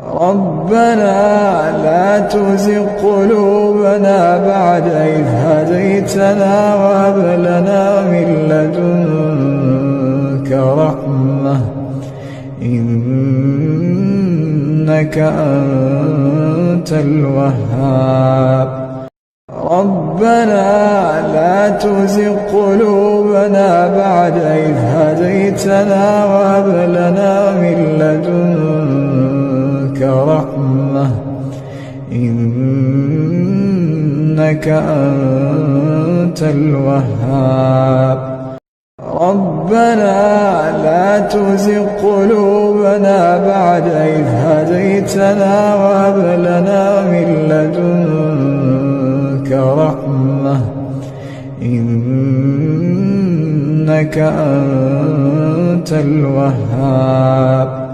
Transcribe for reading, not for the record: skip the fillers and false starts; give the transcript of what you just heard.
ربنا لا تزغ قلوبنا بعد إذ هديتنا وهب لنا من لدنك رحمة إنك أنت الوهاب. ربنا لا تزغ قلوبنا بعد إذ هديتنا وهب لنا من لدنك رحمة إنك أنت الوهاب. ربنا لا تزغ قلوبنا بعد إذ هديتنا وهب لنا من لدنك رحمة إنك أنت الوهاب.